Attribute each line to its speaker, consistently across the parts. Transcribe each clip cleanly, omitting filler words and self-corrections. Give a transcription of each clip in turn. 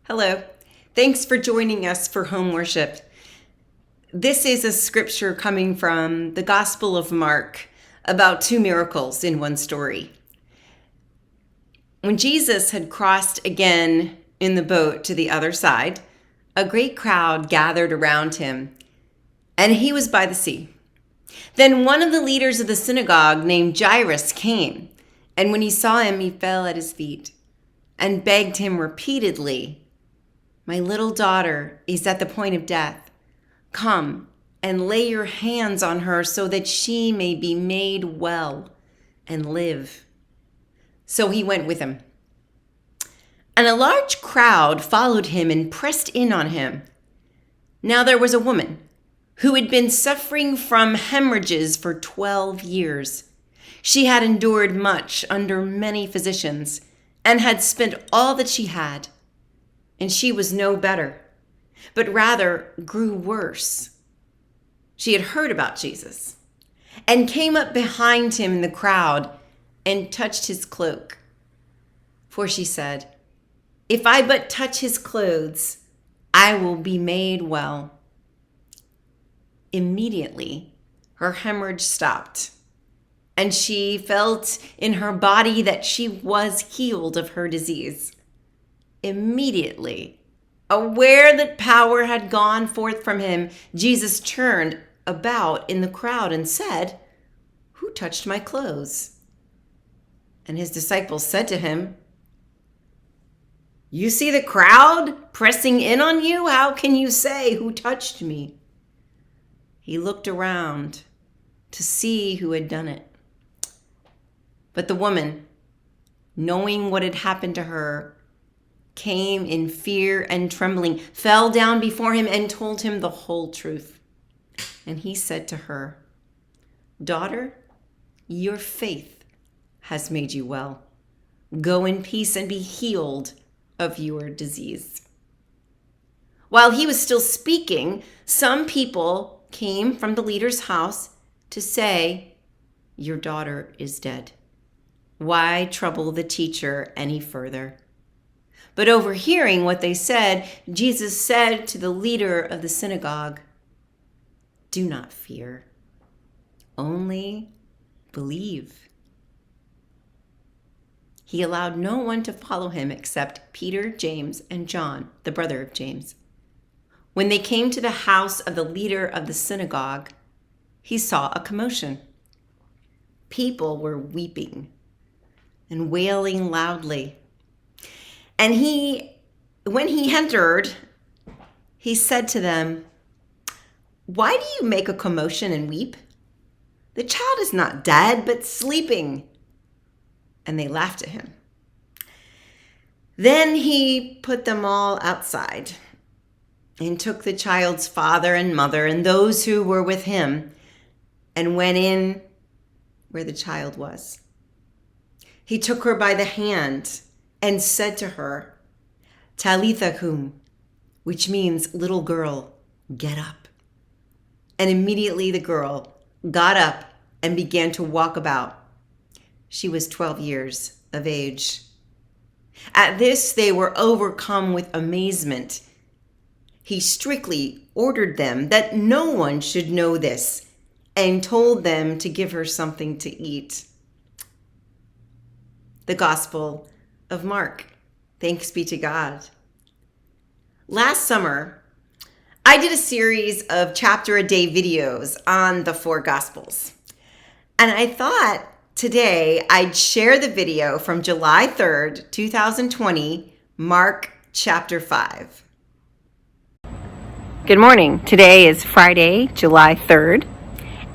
Speaker 1: Hello. Thanks for joining us for home worship. This is a scripture coming from the Gospel of Mark about two miracles in one story. When Jesus had crossed again in the boat to the other side, a great crowd gathered around him, and he was by the sea. Then one of the leaders of the synagogue named Jairus came, and when he saw him, he fell at his feet and begged him repeatedly, "My little daughter is at the point of death. Come and lay your hands on her so that she may be made well and live." So he went with him. And a large crowd followed him and pressed in on him. Now there was a woman who had been suffering from hemorrhages for 12 years. She had endured much under many physicians and had spent all that she had. And she was no better, but rather grew worse. She had heard about Jesus and came up behind him in the crowd and touched his cloak. For she said, "If I but touch his clothes, I will be made well." Immediately, her hemorrhage stopped, and she felt in her body that she was healed of her disease. Immediately, aware that power had gone forth from him, Jesus turned about in the crowd and said, "Who touched my clothes?" And his disciples said to him, "You see the crowd pressing in on you? How can you say, 'Who touched me?'" He looked around to see who had done it. But the woman, knowing what had happened to her, came in fear and trembling, fell down before him and told him the whole truth. And he said to her, "Daughter, your faith has made you well. Go in peace and be healed of your disease." While he was still speaking, some people came from the leader's house to say, "Your daughter is dead. Why trouble the teacher any further?" But overhearing what they said, Jesus said to the leader of the synagogue, "Do not fear, only believe." He allowed no one to follow him except Peter, James, and John, the brother of James. When they came to the house of the leader of the synagogue, he saw a commotion. People were weeping and wailing loudly. And when he entered, he said to them, "Why do you make a commotion and weep? The child is not dead, but sleeping." And they laughed at him. Then he put them all outside and took the child's father and mother and those who were with him and went in where the child was. He took her by the hand and said to her, "Talitha cum," which means, "Little girl, get up." And immediately the girl got up and began to walk about. She was 12 years of age. At this, they were overcome with amazement. He strictly ordered them that no one should know this and told them to give her something to eat. The Gospel of Mark. Thanks be to God. Last summer, I did a series of chapter-a-day videos on the four Gospels. And I thought today I'd share the video from July 3rd, 2020, Mark chapter 5. Good morning. Today is Friday, July 3rd,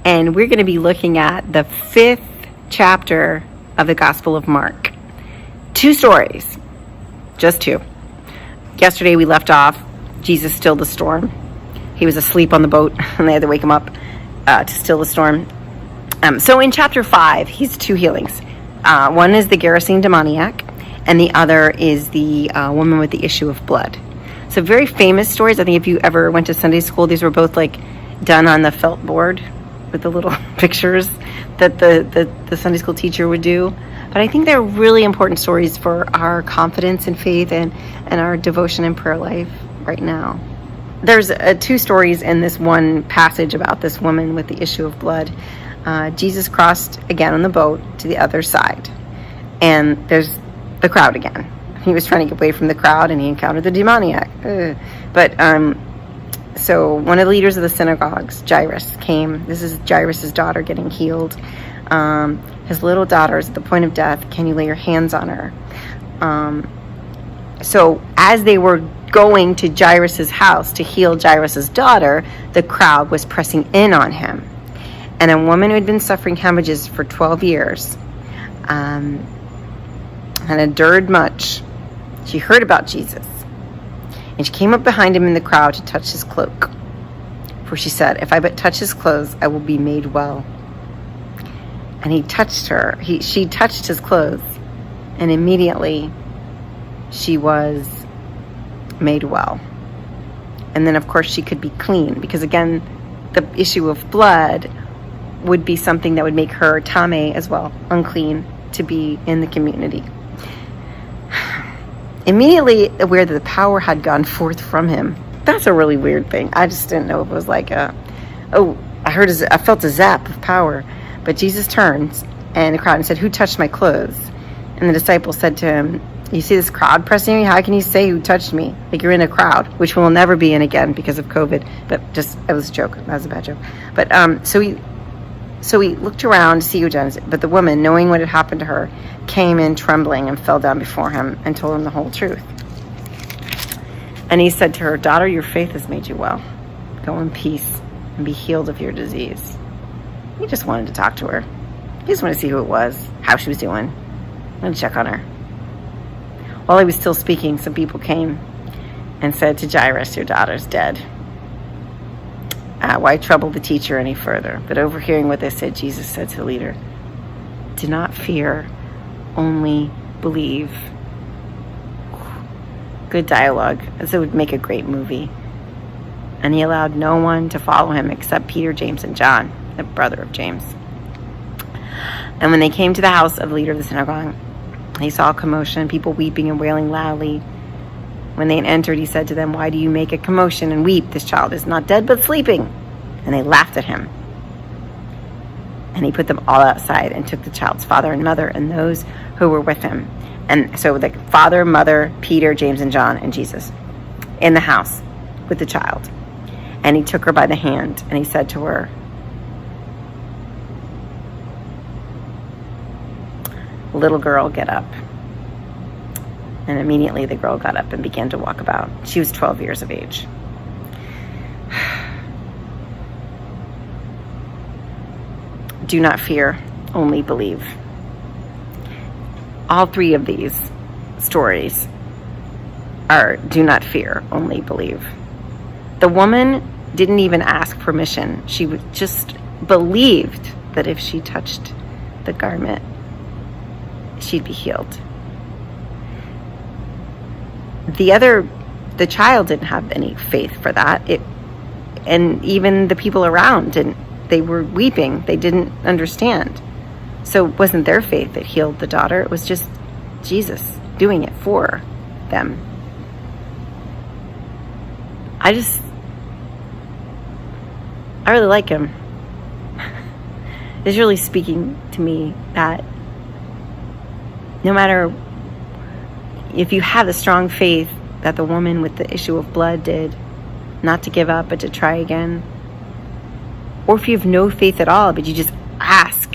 Speaker 1: and we're going to be looking at the 5th chapter of the Gospel of Mark. Two stories, just two. Yesterday we left off, Jesus stilled the storm. He was asleep on the boat and they had to wake him up to still the storm. So in chapter 5, he's two healings. One is the Gerasene demoniac and the other is the woman with the issue of blood. So very famous stories. I think if you ever went to Sunday school, these were both like done on the felt board with the little pictures that the Sunday school teacher would do. But I think they're really important stories for our confidence and faith and our devotion and prayer life right now. There's two stories in this one passage about this woman with the issue of blood. Jesus crossed again on the boat to the other side, and there's the crowd again. He was trying to get away from the crowd, and he encountered the demoniac. So one of the leaders of the synagogues, Jairus, came. This is Jairus' daughter getting healed. His little daughter is at the point of death. Can you lay your hands on her? So as they were going to Jairus' house to heal Jairus' daughter, the crowd was pressing in on him. And a woman who had been suffering hemorrhages for 12 years and endured much, she heard about Jesus. And she came up behind him in the crowd to touch his cloak. For she said, if I but touch his clothes, I will be made well. And he touched her. She touched his clothes. And immediately she was made well. And then, of course, she could be clean. Because, again, the issue of blood would be something that would make her tame as well, unclean, to be in the community. Immediately aware that the power had gone forth from him. That's a really weird thing. I just didn't know if it was like I felt a zap of power. But Jesus turns and the crowd and said, who touched my clothes? And the disciples said to him, you see this crowd pressing you? How can you say who touched me? Like you're in a crowd, which we'll never be in again because of COVID. But it was a joke. That was a bad joke. But so he looked around to see who done it. But the woman, knowing what had happened to her, came in trembling and fell down before him and told him the whole truth. And he said to her, daughter, your faith has made you well. Go in peace and be healed of your disease. He just wanted to talk to her. He just wanted to see who it was, how she was doing, and check on her. While he was still speaking, some people came and said to Jairus, your daughter's dead. Why trouble the teacher any further? But overhearing what they said, Jesus said to the leader, do not fear, only believe. Good dialogue, as it would make a great movie. And he allowed no one to follow him except Peter, James, and John, the brother of James. And when they came to the house of the leader of the synagogue, he saw a commotion, people weeping and wailing loudly. When they had entered, he said to them, why do you make a commotion and weep? This child is not dead, but sleeping. And they laughed at him. And he put them all outside and took the child's father and mother and those who were with him. And so the father, mother, Peter, James, and John, and Jesus in the house with the child. And he took her by the hand and he said to her, little girl, get up. And immediately the girl got up and began to walk about. She was 12 years of age. Do not fear, only believe. All three of these stories are do not fear, only believe. The woman didn't even ask permission. She just believed that if she touched the garment, she'd be healed. The child didn't have any faith for that. And even the people around didn't. They were weeping. They didn't understand. So it wasn't their faith that healed the daughter. It was just Jesus doing it for them. I really like him. It's really speaking to me that no matter if you have the strong faith that the woman with the issue of blood did, not to give up, but to try again, or if you have no faith at all, but you just ask,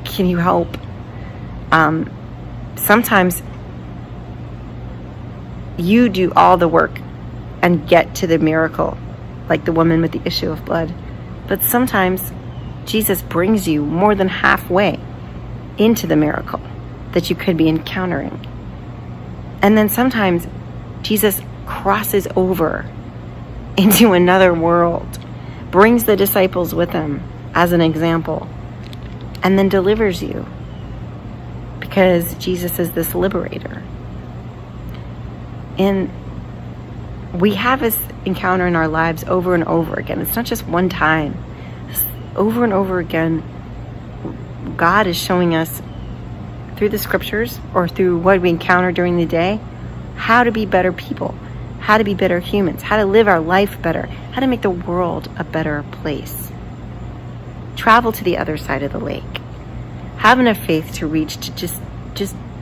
Speaker 1: can you help? Sometimes you do all the work and get to the miracle, like the woman with the issue of blood. But sometimes Jesus brings you more than halfway into the miracle that you could be encountering. And then sometimes Jesus crosses over into another world, brings the disciples with him as an example, and then delivers you, because Jesus is this liberator. And we have this encounter in our lives over and over again. It's not just one time. Over and over again, God is showing us through the scriptures or through what we encounter during the day, how to be better people, how to be better humans, how to live our life better, how to make the world a better place. Travel to the other side of the lake. Have enough faith to reach to just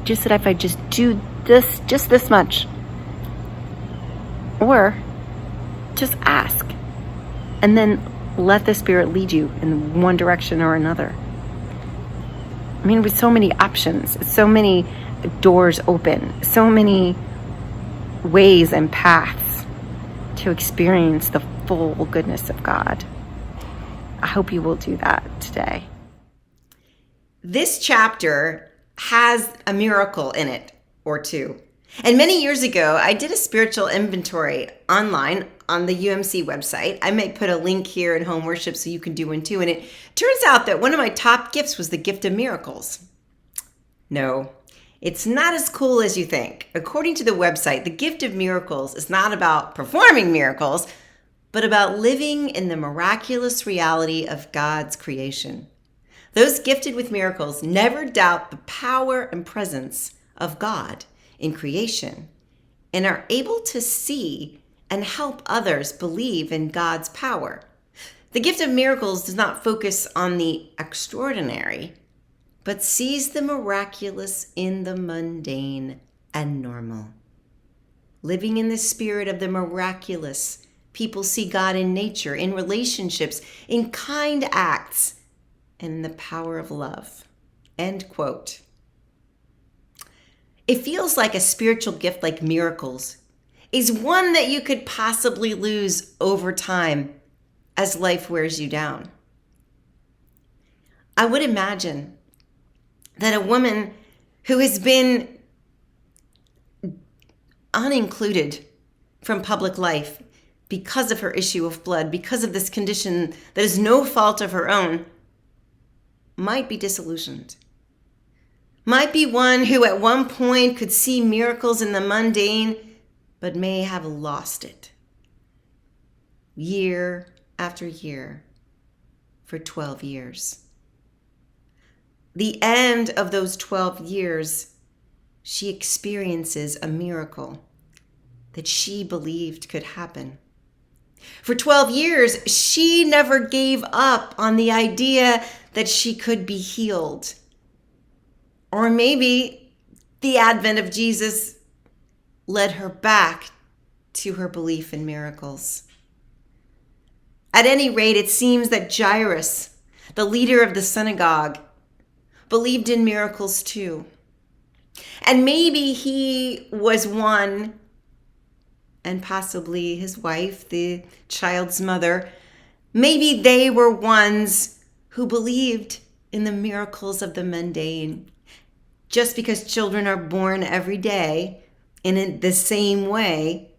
Speaker 1: that if I just do this, just this much. Or just ask. And then let the Spirit lead you in one direction or another. I mean, with so many options, so many doors open, so many ways and paths to experience the full goodness of God. I hope you will do that today. This chapter has a miracle in it or two. And many years ago, I did a spiritual inventory online on the UMC website. I might put a link here in Home Worship so you can do one too. And it turns out that one of my top gifts was the gift of miracles. No, it's not as cool as you think. According to the website, the gift of miracles is not about performing miracles, but about living in the miraculous reality of God's creation. Those gifted with miracles never doubt the power and presence of God in creation and are able to see and help others believe in God's power. The gift of miracles does not focus on the extraordinary, but sees the miraculous in the mundane and normal. Living in the spirit of the miraculous, people see God in nature, in relationships, in kind acts, and in the power of love. End quote. It feels like a spiritual gift like miracles is one that you could possibly lose over time as life wears you down. I would imagine that a woman who has been unincluded from public life because of her issue of blood, because of this condition that is no fault of her own, might be disillusioned. Might be one who at one point could see miracles in the mundane, but may have lost it. Year after year for 12 years. The end of those 12 years, she experiences a miracle that she believed could happen. For 12 years, she never gave up on the idea that she could be healed. Or maybe the advent of Jesus led her back to her belief in miracles. At any rate, it seems that Jairus, the leader of the synagogue, believed in miracles too. And maybe he was one, and possibly his wife, the child's mother, maybe they were ones who believed in the miracles of the mundane. Just because children are born every day in the same way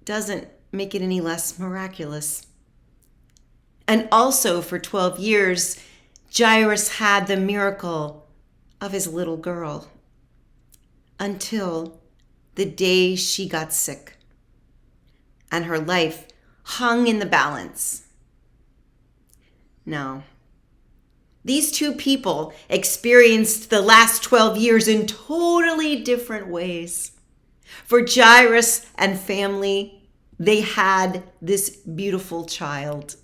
Speaker 1: doesn't make it any less miraculous. And also for 12 years, Jairus had the miracle of his little girl until the day she got sick and her life hung in the balance. Now, these two people experienced the last 12 years in totally different ways. For Jairus and family, they had this beautiful child.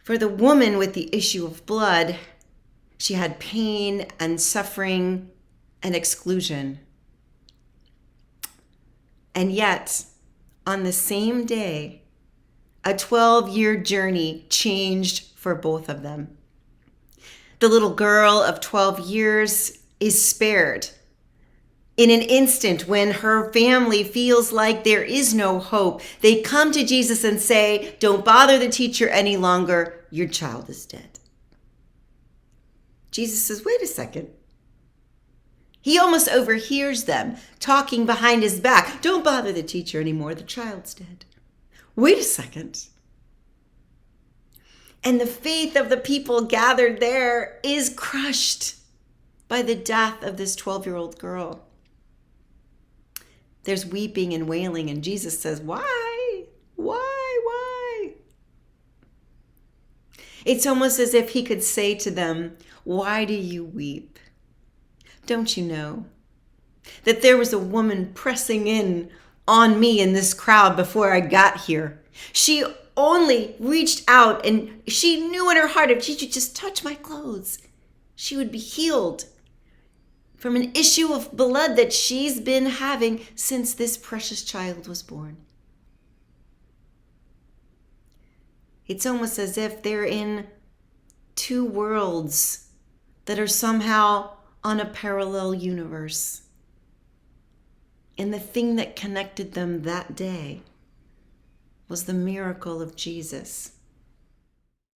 Speaker 1: For the woman with the issue of blood, she had pain and suffering and exclusion. And yet, on the same day, a 12-year journey changed for both of them. The little girl of 12 years is spared. In an instant, when her family feels like there is no hope, they come to Jesus and say, "Don't bother the teacher any longer. Your child is dead." Jesus says, "Wait a second." He almost overhears them talking behind his back. "Don't bother the teacher anymore. The child's dead." Wait a second. And the faith of the people gathered there is crushed by the death of this 12-year-old girl. There's weeping and wailing, and Jesus says, "Why? Why? It's almost as if he could say to them, "Why do you weep? Don't you know that there was a woman pressing in on me in this crowd before I got here? She only reached out and she knew in her heart if she could just touch my clothes, she would be healed from an issue of blood that she's been having since this precious child was born. It's almost as if they're in two worlds that are somehow on a parallel universe. And the thing that connected them that day was the miracle of Jesus.